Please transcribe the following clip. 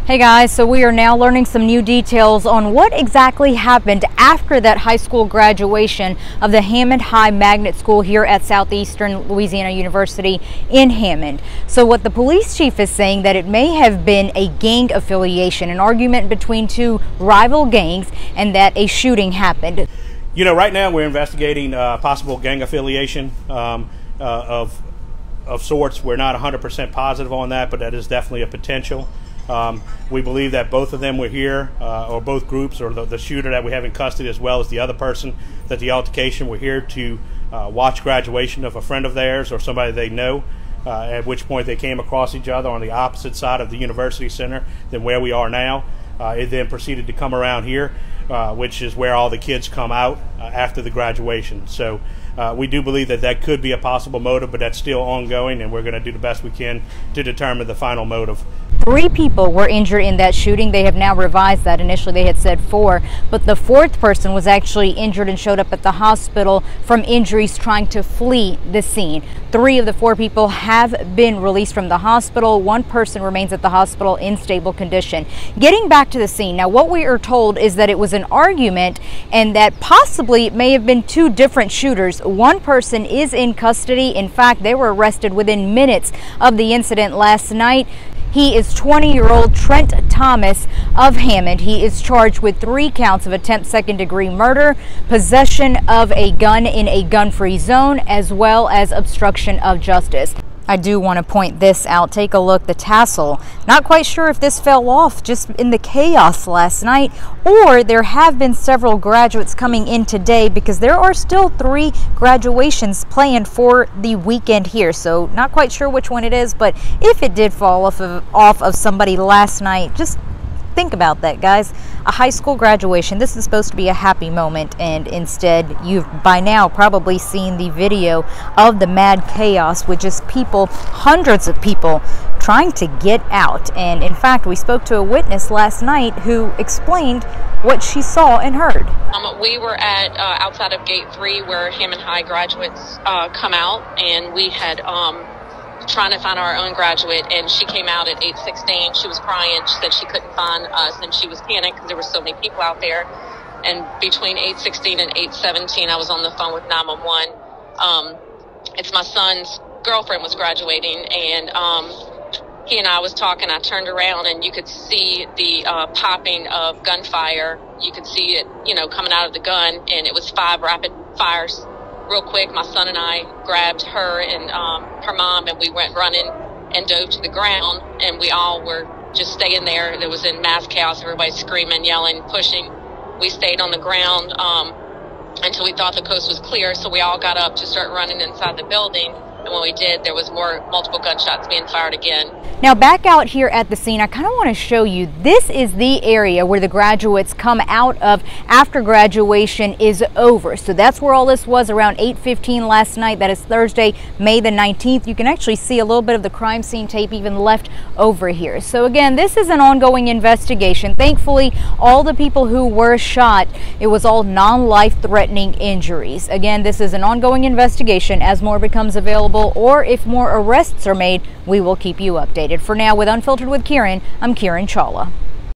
Hey guys, so we are now learning some new details on what exactly happened after that high school graduation of the Hammond High Magnet School here at Southeastern Louisiana University in Hammond. So what the police chief is saying that it may have been a gang affiliation, an argument between two rival gangs, and that a shooting happened. You know, right now we're investigating possible gang affiliation of sorts. We're not 100% positive on that, but that is definitely a potential. We believe that both of them were here, or both groups, or the shooter that we have in custody as well as the other person, that the altercation were here to watch graduation of a friend of theirs or somebody they know, at which point they came across each other on the opposite side of the university center than where we are now. It then proceeded to come around here, which is where all the kids come out after the graduation. So we do believe that that could be a possible motive, but that's still ongoing, and we're going to do the best we can to determine the final motive. 3 people were injured in that shooting. They have now revised that. Initially they had said 4, but the 4th person was actually injured and showed up at the hospital from injuries trying to flee the scene. 3 of the 4 people have been released from the hospital. 1 person remains at the hospital in stable condition. Getting back to the scene, now what we are told is that it was an argument and that possibly it may have been 2 different shooters. 1 person is in custody. In fact, they were arrested within minutes of the incident last night. He is 20-year-old Trent Thomas of Hammond. He is charged with 3 counts of attempt second-degree murder, possession of a gun in a gun-free zone, as well as obstruction of justice. I do want to point this out. Take a look, the tassel. Not quite sure if this fell off just in the chaos last night, or there have been several graduates coming in today, because there are still 3 graduations planned for the weekend here. So not quite sure which one it is, but if it did fall off of somebody last night, just think about that, guys. A high school graduation, this is supposed to be a happy moment, and instead you've by now probably seen the video of the mad chaos with just people, hundreds of people, trying to get out. And in fact, we spoke to a witness last night who explained what she saw and heard. We were at outside of Gate 3 where Hammond High graduates come out, and we had trying to find our own graduate, and she came out at 8:16. She was crying. She said she couldn't find us, and she was panicked because there were so many people out there. And between 8:16 and 8:17, I was on the phone with 911. It's my son's girlfriend was graduating, and he and I was talking. I turned around, and you could see the popping of gunfire. You could see it, you know, coming out of the gun, and it was 5 rapid fires. Real quick, my son and I grabbed her and her mom, and we went running and dove to the ground, and we all were just staying there. There was in mass chaos, everybody screaming, yelling, pushing. We stayed on the ground until we thought the coast was clear, so we all got up to start running inside the building. And when we did, there was multiple gunshots being fired again. Now back out here at the scene, I kind of want to show you, this is the area where the graduates come out of after graduation is over. So that's where all this was around 8:15 last night. That is Thursday, May the 19th. You can actually see a little bit of the crime scene tape even left over here. So again, this is an ongoing investigation. Thankfully, all the people who were shot, it was all non-life-threatening injuries. Again, this is an ongoing investigation. As more becomes available, or if more arrests are made, we will keep you updated. For now, with Unfiltered with Kieran, I'm Kieran Chawla.